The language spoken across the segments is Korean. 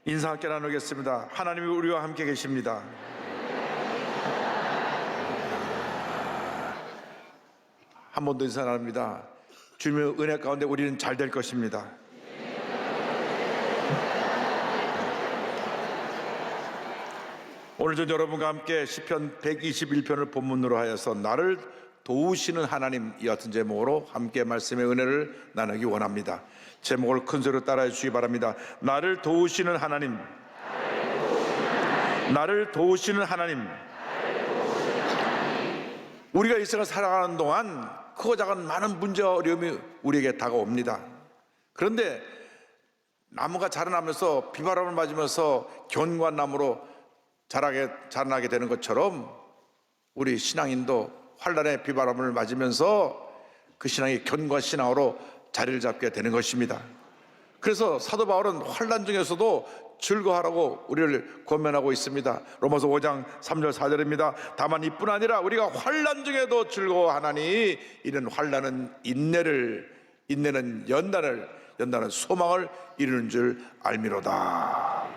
인사 함께 나누겠습니다. 하나님이 우리와 함께 계십니다. 한 번 더 인사 나눕니다. 주님의 은혜 가운데 우리는 잘 될 것입니다. 오늘 전 여러분과 함께 시편 121편을 본문으로 하여서 나를 도우시는 하나님, 이 같은 제목으로 함께 말씀의 은혜를 나누기 원합니다. 제목을 큰 소리로 따라해 주시기 바랍니다. 나를 도우시는 하나님, 나를 도우시는 하나님. 우리가 이 세상을 살아가는 동안 크고 작은 많은 문제와 어려움이 우리에게 다가옵니다. 그런데 나무가 자라나면서 비바람을 맞으면서 견고한 나무로 자라나게 되는 것처럼 우리 신앙인도 환난의 비바람을 맞으면서 그 신앙이 견고한 신앙으로 자리를 잡게 되는 것입니다. 그래서 사도 바울은 환난 중에서도 즐거워하라고 우리를 권면하고 있습니다. 로마서 5장 3절 4절입니다. 다만 이뿐 아니라 우리가 환난 중에도 즐거워하나니 이는 환난은 인내는 연단은 소망을 이루는 줄 알미로다.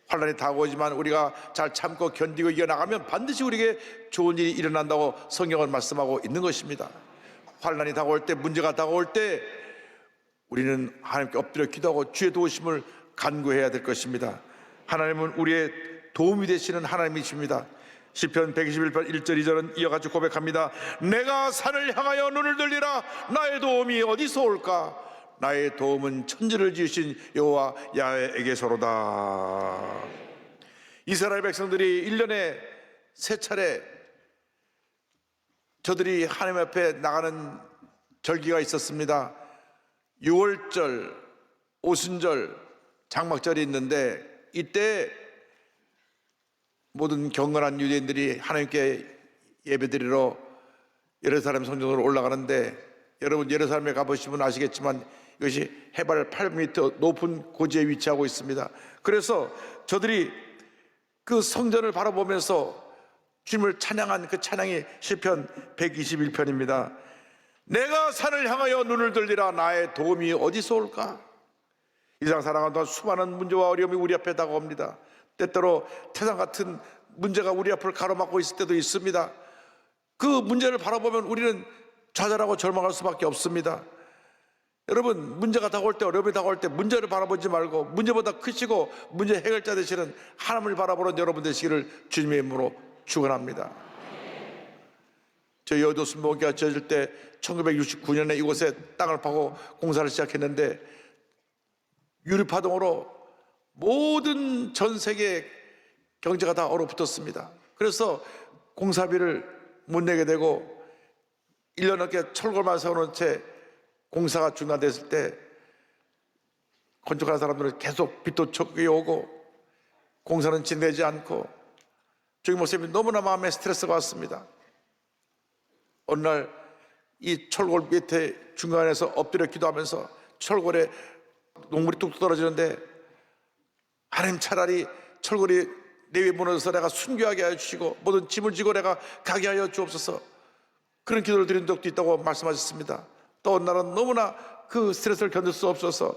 환난이 다가오지만 우리가 잘 참고 견디고 이겨나가면 반드시 우리에게 좋은 일이 일어난다고 성경은 말씀하고 있는 것입니다. 환난이 다가올 때, 문제가 다가올 때 우리는 하나님께 엎드려 기도하고 주의 도우심을 간구해야 될 것입니다. 하나님은 우리의 도움이 되시는 하나님이십니다. 시편 121편 1절 2절은 이어같이 고백합니다. 내가 산을 향하여 눈을 들리라. 나의 도움이 어디서 올까? 나의 도움은 천지를 지으신 여호와 야훼에게서로다. 이스라엘 백성들이 1년에 3차례 저들이 하나님 앞에 나가는 절기가 있었습니다. 6월절, 오순절, 장막절이 있는데 이때 모든 경건한 유대인들이 하나님께 예배드리러 예루살렘 성전으로 올라가는데, 여러분 예루살렘에 가보시면 아시겠지만 이것이 해발 8m 높은 고지에 위치하고 있습니다. 그래서 저들이 그 성전을 바라보면서 주님을 찬양한 그 찬양이 시편 121편입니다. 내가 산을 향하여 눈을 들리라. 나의 도움이 어디서 올까? 이 세상 살아가는 동안 수많은 문제와 어려움이 우리 앞에 다가옵니다. 때때로 태산 같은 문제가 우리 앞을 가로막고 있을 때도 있습니다. 그 문제를 바라보면 우리는 좌절하고 절망할 수밖에 없습니다. 여러분, 문제가 다가올 때, 어려움이 다가올 때 문제를 바라보지 말고 문제보다 크시고 문제 해결자 되시는 하나님을 바라보는 여러분 되시기를 주님의 이름으로 축원합니다. 저희 여의도 순복음교회가 지어질 때 1969년에 이곳에 땅을 파고 공사를 시작했는데 유류파동으로 모든 전 세계 경제가 다 얼어붙었습니다. 그래서 공사비를 못 내게 되고 1년 넘게 철골만 세워놓은 채 공사가 중단됐을 때 건축하는 사람들은 계속 빚도 적게 오고 공사는 진행되지 않고 주임 목사님이 너무나 마음에 스트레스가 왔습니다. 어느 날 이 철골 밑에 중간에서 엎드려 기도하면서 철골에 녹물이 뚝뚝 떨어지는데, 하나님 차라리 철골이 내 위에 무너져서 내가 순교하게 하여 주시고 모든 짐을 지고 내가 가게 하여 주옵소서, 그런 기도를 드린 적도 있다고 말씀하셨습니다. 또 어느 날은 너무나 그 스트레스를 견딜 수 없어서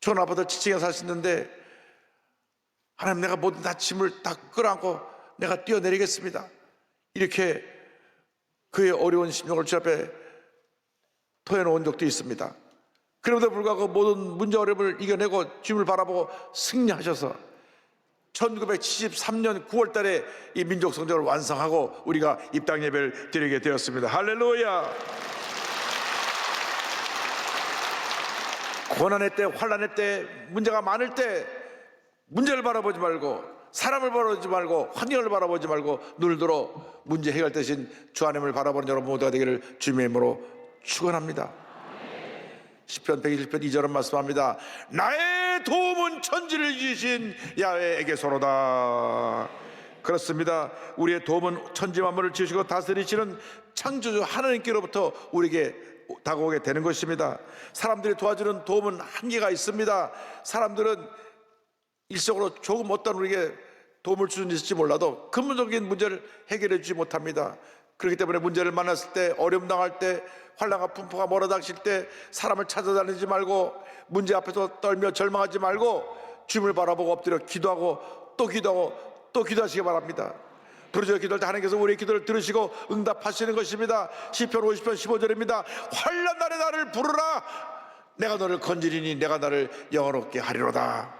좋은 아파트 지층에 사시는데, 하나님 내가 모든 다 짐을 다 끌어안고 내가 뛰어내리겠습니다, 이렇게 그의 어려운 심령을 주 앞에 토해놓은 적도 있습니다. 그럼에도 불구하고 모든 문제 어려움을 이겨내고 주님을 바라보고 승리하셔서 1973년 9월 달에 이 민족성전을 완성하고 우리가 입당 예배를 드리게 되었습니다. 할렐루야. 고난의 때, 환난의 때, 문제가 많을 때 문제를 바라보지 말고, 사람을 바라보지 말고, 환경을 바라보지 말고 눈을 들어 문제 해결 대신 주 하나님을 바라보는 여러분 모두가 되기를 주님의 이름으로 축원합니다. 시편 121편 2절은 말씀합니다. 나의 도움은 천지를 지으신 야훼에게서로다. 그렇습니다. 우리의 도움은 천지 만물을 지으시고 다스리시는 창조주 하나님께로부터 우리에게 다가오게 되는 것입니다. 사람들이 도와주는 도움은 한계가 있습니다. 사람들은 일시적으로 조금 어떤 우리에게 도움을 주는 지 있을지 몰라도 근본적인 문제를 해결해 주지 못합니다. 그렇기 때문에 문제를 만났을 때, 어려움 당할 때, 환난과 풍파가 몰아닥칠 때 사람을 찾아다니지 말고 문제 앞에서 떨며 절망하지 말고 주님을 바라보고 엎드려 기도하고 또 기도하고 또 기도하시기 바랍니다. 부르짖어 기도할 때 하나님께서 우리의 기도를 들으시고 응답하시는 것입니다. 시편 50편 15절입니다. 환난 날에 나를 부르라. 내가 너를 건지리니 내가 나를 영화롭게 하리로다.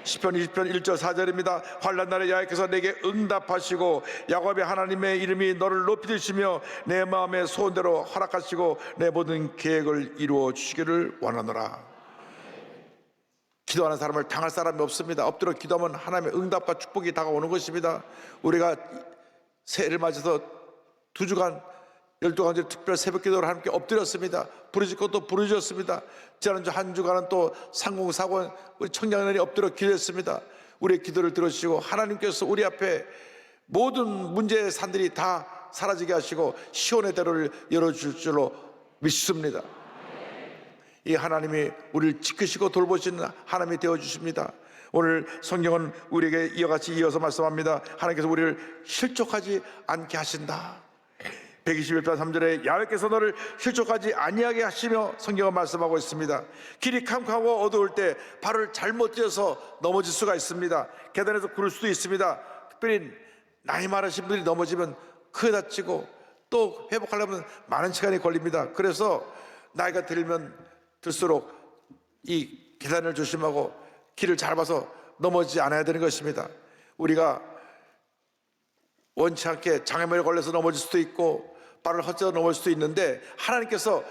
시편 20편 1절 4절입니다. 환난 날에 여호와께서 내게 응답하시고 야곱의 하나님의 이름이 너를 높이 드시며 내 마음의 소원대로 허락하시고 내 모든 계획을 이루어 주시기를 원하노라. 기도하는 사람을 당할 사람이 없습니다. 엎드려 기도하면 하나님의 응답과 축복이 다가오는 것입니다. 우리가 새해를 맞아서 2주간 12가지 특별 새벽 기도를 함께 엎드렸습니다. 부르짖고 또 부르짖었습니다. 지난주 한 주간은 또 상공사관 우리 청년들이 엎드려 기도했습니다. 우리의 기도를 들으시고 하나님께서 우리 앞에 모든 문제의 산들이 다 사라지게 하시고 시온의 대로를 열어줄 줄로 믿습니다. 이 하나님이 우리를 지키시고 돌보시는 하나님이 되어주십니다. 오늘 성경은 우리에게 이와 같이 이어서 말씀합니다. 하나님께서 우리를 실족하지 않게 하신다. 121편 3절에 야훼께서 너를 실족하지 아니하게 하시며 성경은 말씀하고 있습니다. 길이 캄캄하고 어두울 때 발을 잘못 떼어서 넘어질 수가 있습니다. 계단에서 굴을 수도 있습니다. 특별히 나이 많으신 분들이 넘어지면 크게 다치고 또 회복하려면 많은 시간이 걸립니다. 그래서 나이가 들면 들수록 이 계단을 조심하고 길을 잘 봐서 넘어지지 않아야 되는 것입니다. 우리가 원치 않게 장애물에 걸려서 넘어질 수도 있고 발을 헛디뎌 넘어질 수도 있는데 하나님께서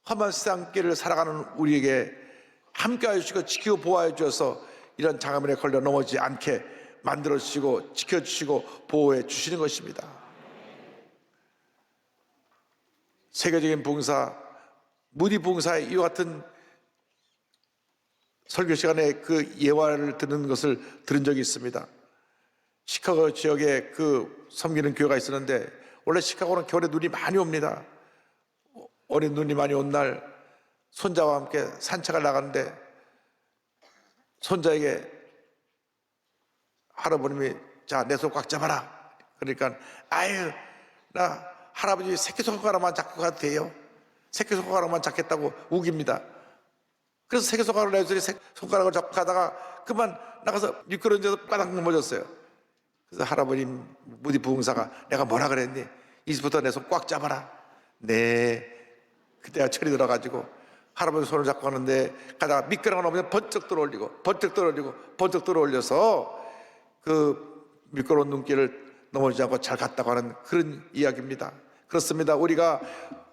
험한 세상길을 살아가는 우리에게 함께하여 주시고 지키고 보호해 주셔서 이런 장애물에 걸려 넘어지지 않게 만들어 주시고 지켜주시고 보호해 주시는 것입니다. 세계적인 봉사 무디 봉사의 이와 같은 설교 시간에 그 예화를 듣는 것을 들은 적이 있습니다. 시카고 지역에 그 섬기는 교회가 있었는데 원래 시카고는 겨울에 눈이 많이 옵니다. 어린 눈이 많이 온 날 손자와 함께 산책을 나갔는데 손자에게 할아버님이 자, 내 손 꽉 잡아라. 그러니까 아유 나 할아버지 새끼손가락만 잡고 가도 돼요. 새끼손가락만 잡겠다고 우깁니다. 그래서 새끼손가락을 내주더니 손가락을 잡고 가다가 그만 나가서 미끄러운 데서 바닥 넘어졌어요. 그래서 할아버님 무디 부흥사가 내가 뭐라 그랬니? 이제부터 내 손 꽉 잡아라. 네. 그때가 철이 들어가지고 할아버지 손을 잡고 가는데 가다가 미끄러운 넘어져 번쩍 들어올리고 번쩍 들어올리고 번쩍 들어올려서 그 미끄러운 눈길을 넘어지지 않고 잘 갔다고 하는 그런 이야기입니다. 그렇습니다. 우리가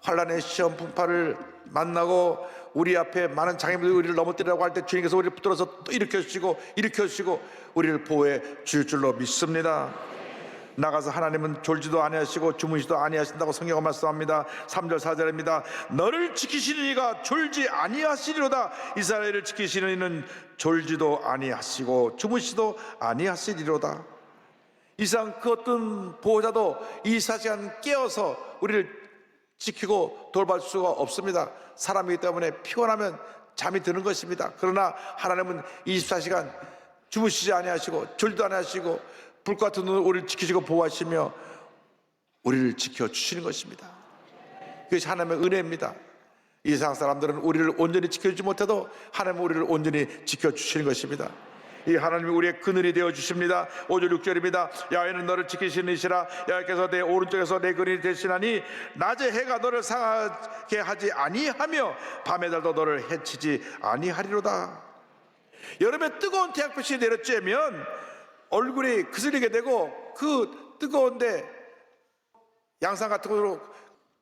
환란의 시험 풍파를 만나고 우리 앞에 많은 장애물들이 우리를 넘어뜨리라고 할 때 주님께서 우리를 붙들어서 또 일으켜주시고 우리를 보호해 줄 줄로 믿습니다. 나가서 하나님은 졸지도 아니하시고 주무시도 아니하신다고 성경은 말씀합니다. 3절 4절입니다. 너를 지키시는 이가 졸지 아니하시리로다. 이스라엘을 지키시는 이는 졸지도 아니하시고 주무시도 아니하시리로다. 이상 그 어떤 보호자도 24시간 깨어서 우리를 지키고 돌볼 수가 없습니다. 사람이기 때문에 피곤하면 잠이 드는 것입니다. 그러나 하나님은 24시간 주무시지 아니하시고 졸지도 아니하시고 불과 같은 눈으로 우리를 지키시고 보호하시며 우리를 지켜주시는 것입니다. 그것이 하나님의 은혜입니다. 이 세상 사람들은 우리를 온전히 지켜주지 못해도 하나님은 우리를 온전히 지켜주시는 것입니다. 이 하나님이 우리의 그늘이 되어주십니다. 5절 6절입니다. 야훼는 너를 지키시는 이시라. 야훼께서 내 오른쪽에서 내 그늘이 되시나니 낮에 해가 너를 상하게 하지 아니하며 밤의 달도 너를 해치지 아니하리로다. 여름에 뜨거운 태양빛이 내려쬐면 얼굴이 그슬리게 되고 그 뜨거운데 양산 같은 걸로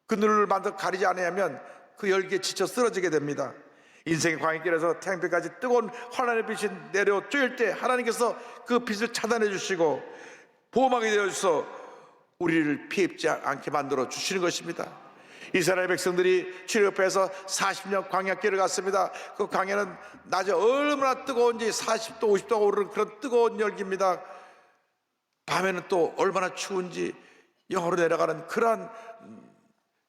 그늘을 만들어 가리지 않으면 그 열기에 지쳐 쓰러지게 됩니다. 인생의 광야길에서 태양빛까지 뜨거운 환란의 빛이 내려 쬐일 때 하나님께서 그 빛을 차단해 주시고 보호막이 되어 주셔서 우리를 피해 입지 않게 만들어 주시는 것입니다. 이스라엘 백성들이 출애굽해서 40년 광야길을 갔습니다. 그 광야는 낮에 얼마나 뜨거운지 40도 50도가 오르는 그런 뜨거운 열기입니다. 밤에는 또 얼마나 추운지 영하로 내려가는 그러한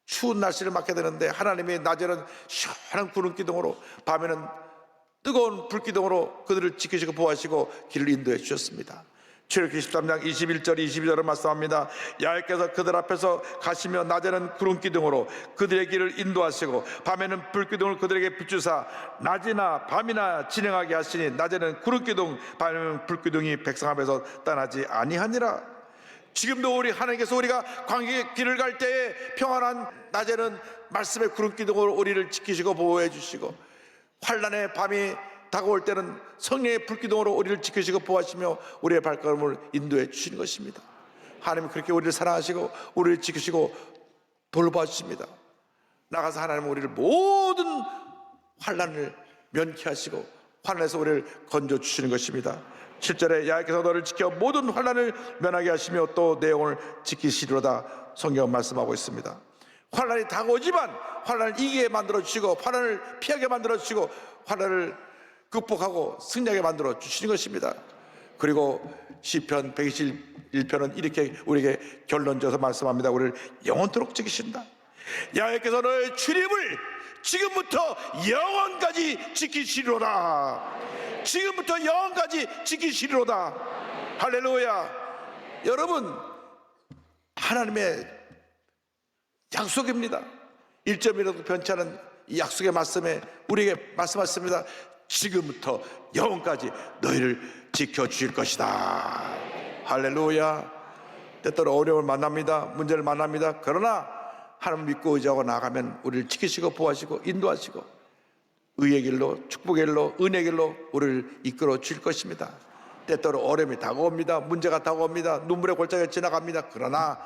추운 날씨를 맞게 되는데 하나님이 낮에는 시원한 구름 기둥으로 밤에는 뜨거운 불 기둥으로 그들을 지키시고 보호하시고 길을 인도해 주셨습니다. 출애굽기 13장 21절 22절을 말씀합니다. 야훼께서 그들 앞에서 가시며 낮에는 구름기둥으로 그들의 길을 인도하시고 밤에는 불기둥을 그들에게 비추사 낮이나 밤이나 진행하게 하시니 낮에는 구름기둥 밤에는 불기둥이 백성 앞에서 떠나지 아니하니라. 지금도 우리 하나님께서 우리가 광야의 길을 갈 때에 평안한 낮에는 말씀의 구름기둥으로 우리를 지키시고 보호해 주시고, 환난의 밤이 다가올 때는 성령의 불기둥으로 우리를 지키시고 보호하시며 우리의 발걸음을 인도해 주시는 것입니다. 하나님은 그렇게 우리를 사랑하시고 우리를 지키시고 돌봐주십니다. 나가서 하나님은 우리를 모든 환난을 면케하시고 환난에서 우리를 건져주시는 것입니다. 7절에 야훼께서 너를 지켜 모든 환난을 면하게 하시며 또 내 영혼을 지키시리로다 성경은 말씀하고 있습니다. 환난이 다가오지만 환난을 이기게 만들어주시고 환난을 피하게 만들어주시고 환난을 극복하고 승리하게 만들어 주시는 것입니다. 그리고 시편 121편은 이렇게 우리에게 결론져서 말씀합니다. 우리를 영원토록 지키신다. 야훼께서 너의 출입을 지금부터 영원까지 지키시리로다. 지금부터 영원까지 지키시리로다. 할렐루야. 여러분, 하나님의 약속입니다. 1점이라도 변치 않은 이 약속의 말씀에 우리에게 말씀하셨습니다. 지금부터 영원까지 너희를 지켜주실 것이다. 할렐루야. 때때로 어려움을 만납니다. 문제를 만납니다. 그러나 하나님 믿고 의지하고 나가면 우리를 지키시고 보호하시고 인도하시고 의의 길로, 축복의 길로, 은혜의 길로 우리를 이끌어 주실 것입니다. 때때로 어려움이 다가옵니다. 문제가 다가옵니다. 눈물의 골짜기가 지나갑니다. 그러나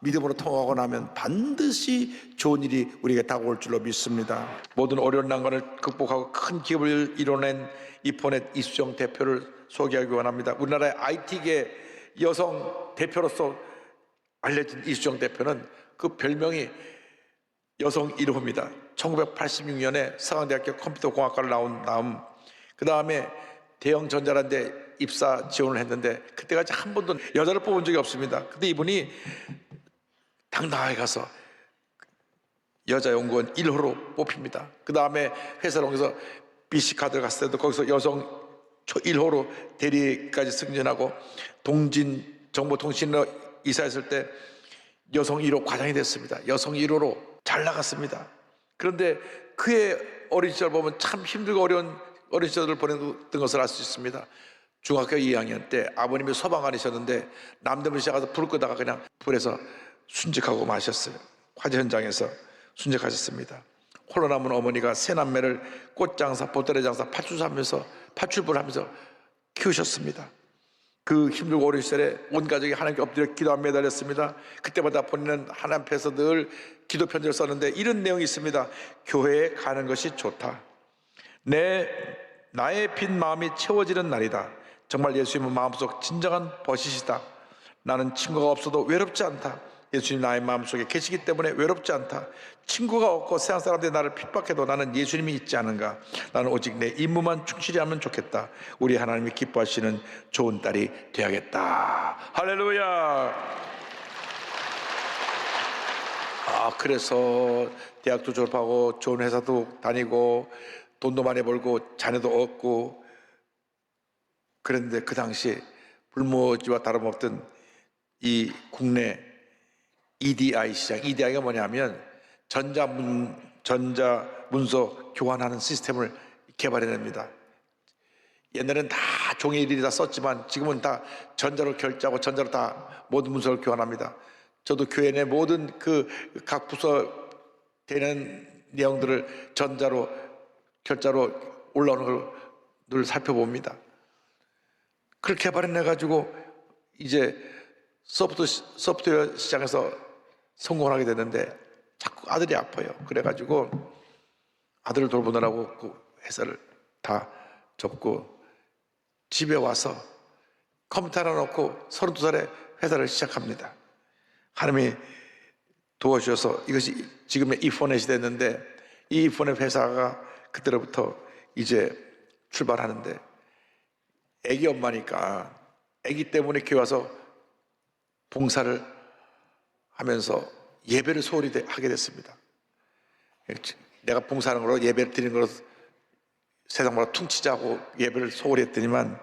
믿음으로 통하고 나면 반드시 좋은 일이 우리에게 다가올 줄로 믿습니다. 모든 어려운 난관을 극복하고 큰 기업을 이뤄낸 이포넷 이수정 대표를 소개하기 원합니다. 우리나라의 IT계 여성 대표로서 알려진 이수정 대표는 그 별명이 여성 1호입니다. 1986년에 서강대학교 컴퓨터공학과를 나온 다음 그 다음에 대형 전자라는 데 입사 지원을 했는데 그때까지 한 번도 여자를 뽑은 적이 없습니다. 근데 이분이 당당하게 가서 여자 연구원 1호로 뽑힙니다. 그 다음에 회사를 옮겨서 BC카드를 갔을 때도 거기서 여성 1호로 대리까지 승진하고 동진 정보통신으로 이사했을 때 여성 1호 과장이 됐습니다. 여성 1호로 잘 나갔습니다. 그런데 그의 어린 시절 보면 참 힘들고 어려운 어린 시절을 보냈던 것을 알 수 있습니다. 중학교 2학년 때 아버님이 소방관이셨는데 남대문 시장가서 불을 끄다가 그냥 불에서 순직하고 마셨어요. 화재 현장에서 순직하셨습니다. 홀로 남은 어머니가 세 남매를 꽃장사, 보따리 장사, 파출부를 하면서 키우셨습니다. 그 힘들고 어린 시절에 온 가족이 하나님께 엎드려 기도하며 매달렸습니다. 그때마다 본인은 하나님 앞에서 늘 기도 편지를 썼는데 이런 내용이 있습니다. 교회에 가는 것이 좋다. 나의 빈 마음이 채워지는 날이다. 정말 예수님은 마음속 진정한 버시시다. 나는 친구가 없어도 외롭지 않다. 예수님 나의 마음속에 계시기 때문에 외롭지 않다. 친구가 없고 세상 사람들이 나를 핍박해도 나는 예수님이 있지 않은가. 나는 오직 내 임무만 충실히 하면 좋겠다. 우리 하나님이 기뻐하시는 좋은 딸이 되야겠다. 할렐루야. 그래서 대학도 졸업하고 좋은 회사도 다니고 돈도 많이 벌고 자녀도 얻고 그런데 그 당시 불모지와 다름없던 이 국내 EDI 시장, EDI가 뭐냐면 전자문서 교환하는 시스템을 개발해냅니다. 옛날에는 다 종이 일일이 다 썼지만 지금은 다 전자로 결제하고 전자로 다 모든 문서를 교환합니다. 저도 교회 내 모든 그 각 부서 되는 내용들을 전자로 결자로 올라오는 걸 늘 살펴봅니다. 그렇게 개발해내가지고 이제 소프트웨어 시장에서 성공을 하게 됐는데 자꾸 아들이 아파요. 그래가지고 아들을 돌보느라고 그 회사를 다 접고 집에 와서 컴퓨터 하나 놓고 32살에 회사를 시작합니다. 하나님이 도와주셔서 이것이 지금의 이포넷이 됐는데 이 이포넷 회사가 그때로부터 이제 출발하는데 애기 엄마니까 애기 때문에 교회 와서 봉사를 하면서 예배를 소홀히 하게 됐습니다. 내가 봉사하는 거로 예배를 드리는 거로 세상보다 퉁치자고 예배를 소홀히 했더니만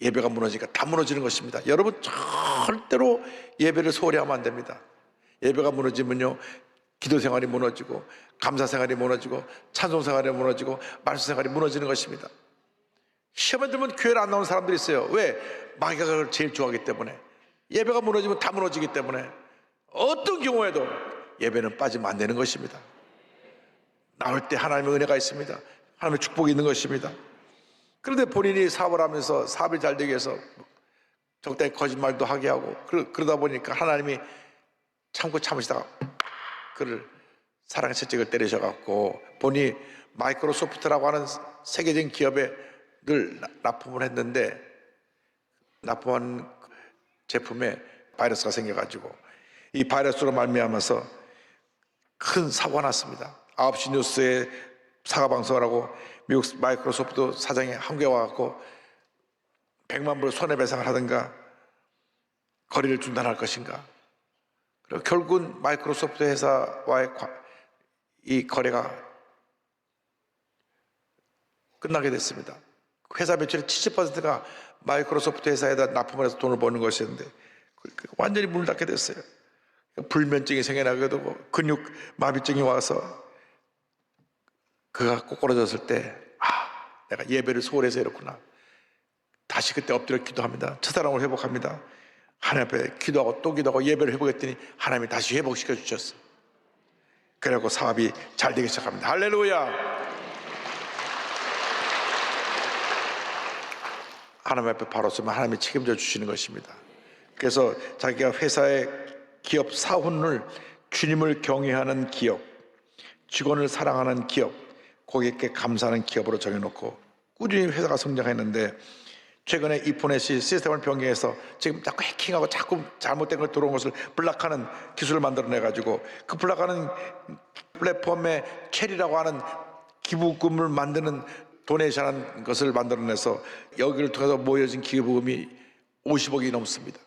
예배가 무너지니까 다 무너지는 것입니다. 여러분 절대로 예배를 소홀히 하면 안 됩니다. 예배가 무너지면요, 기도 생활이 무너지고 감사 생활이 무너지고 찬송 생활이 무너지고 말씀 생활이 무너지는 것입니다. 시험에 들면 교회를 안 나오는 사람들이 있어요. 왜? 마귀가 그걸 제일 좋아하기 때문에. 예배가 무너지면 다 무너지기 때문에 어떤 경우에도 예배는 빠지면 안 되는 것입니다. 나올 때 하나님의 은혜가 있습니다. 하나님의 축복이 있는 것입니다. 그런데 본인이 사업을 하면서 사업이 잘 되기 위해서 적당히 거짓말도 하게 하고 그러다 보니까 하나님이 참으시다가 그를 사랑의 채찍을 때리셔갖고 본인이 마이크로소프트라고 하는 세계적인 기업에 늘 납품을 했는데 납품한 제품에 바이러스가 생겨가지고 이 바이러스로 말미암아서 큰 사고가 났습니다. 9시 뉴스에 사과방송을 하고 미국 마이크로소프트 사장이 한국에 와갖고 100만 불 손해배상을 하든가 거래를 중단할 것인가. 그리고 결국은 마이크로소프트 회사와의 이 거래가 끝나게 됐습니다. 회사 매출의 70%가 마이크로소프트 회사에다 납품을 해서 돈을 버는 것이었는데 완전히 문을 닫게 됐어요. 불면증이 생겨나게 되고 근육 마비증이 와서 그가 꼬꾸라졌을 때 내가 예배를 소홀히 해서 이렇구나. 다시 그때 엎드려 기도합니다. 첫사랑을 회복합니다. 하나님 앞에 기도하고 또 기도하고 예배를 회복했더니 하나님이 다시 회복시켜 주셨어요. 그래갖고 사업이 잘 되기 시작합니다. 할렐루야. 하나님 앞에 바로 서면 하나님이 책임져 주시는 것입니다. 그래서 자기가 회사의 기업 사훈을 주님을 경외하는 기업, 직원을 사랑하는 기업, 고객께 감사하는 기업으로 정해놓고 꾸준히 회사가 성장했는데 최근에 이포넷이 시스템을 변경해서 지금 자꾸 해킹하고 자꾸 잘못된 걸 들어온 것을 블락하는 기술을 만들어내가지고 그 블락하는 플랫폼에 캐리라고 하는 기부금을 만드는 도네이션한 것을 만들어내서 여기를 통해서 모여진 기부금이 50억이 넘습니다.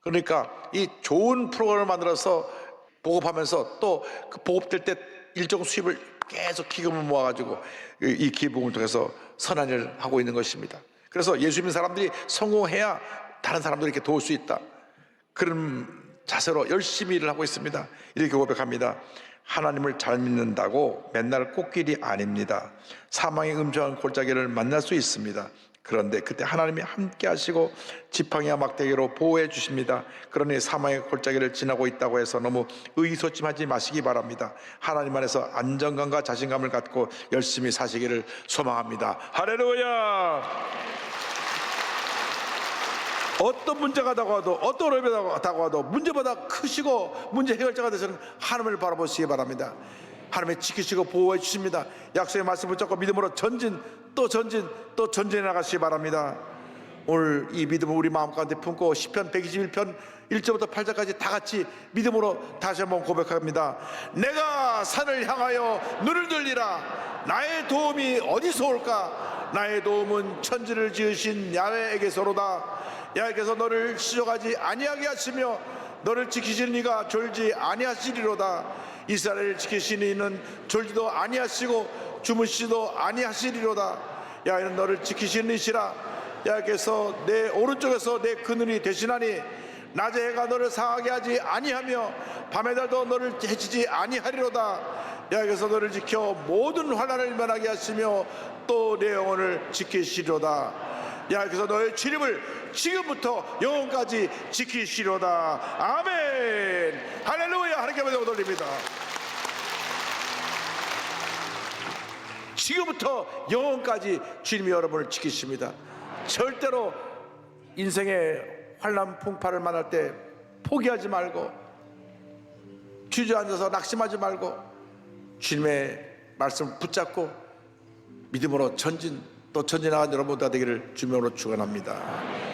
그러니까 이 좋은 프로그램을 만들어서 보급하면서 또 그 보급될 때 일정 수입을 계속 기금을 모아가지고 이 기부금을 통해서 선한 일을 하고 있는 것입니다. 그래서 예수 믿는 사람들이 성공해야 다른 사람들을 이렇게 도울 수 있다. 그런 자세로 열심히 일을 하고 있습니다. 이렇게 고백합니다. 하나님을 잘 믿는다고 맨날 꽃길이 아닙니다. 사망의 음정한 골짜기를 만날 수 있습니다. 그런데 그때 하나님이 함께 하시고 지팡이와 막대기로 보호해 주십니다. 그러니 사망의 골짜기를 지나고 있다고 해서 너무 의기소침하지 마시기 바랍니다. 하나님 안에서 안정감과 자신감을 갖고 열심히 사시기를 소망합니다. 할렐루야. 어떤 문제가 다가와도 어떤 어려움이 다가와도 문제보다 크시고 문제 해결자가 되서는 하나님을 바라보시기 바랍니다. 하나님이 지키시고 보호해 주십니다. 약속의 말씀 붙잡고 믿음으로 전진 또 전진 또 전진해 나가시기 바랍니다. 오늘 이 믿음을 우리 마음 가운데 품고 시편 121편 1절부터 8절까지 다 같이 믿음으로 다시 한번 고백합니다. 내가 산을 향하여 눈을 들리라. 나의 도움이 어디서 올까? 나의 도움은 천지를 지으신 야훼에게서로다. 야훼께서 너를 시족하지 아니하게 하시며 너를 지키시는 이가 졸지 아니하시리로다. 이스라엘을 지키시는 이는 졸지도 아니하시고 주무시지도 아니하시리로다. 야훼는 너를 지키시는 이시라. 야훼께서 내 오른쪽에서 내 그늘이 되시나니 낮에 해가 너를 상하게 하지 아니하며 밤의 달도 너를 해치지 아니하리로다. 야훼께서 너를 지켜 모든 환난을 면하게 하시며 또 내 영혼을 지키시리로다. 야훼께서 너의 출입을 지금부터 영원까지 지키시리로다. 아멘. 할렐루야. 하나님께 받아 올립니다. 지금부터 영원까지 주님이 여러분을 지키십니다. 절대로 인생의 환난 풍파를 만날 때 포기하지 말고 주저앉아서 낙심하지 말고 주님의 말씀을 붙잡고 믿음으로 전진 또 전진하는 여러분 다 되기를 주님으로 축원합니다.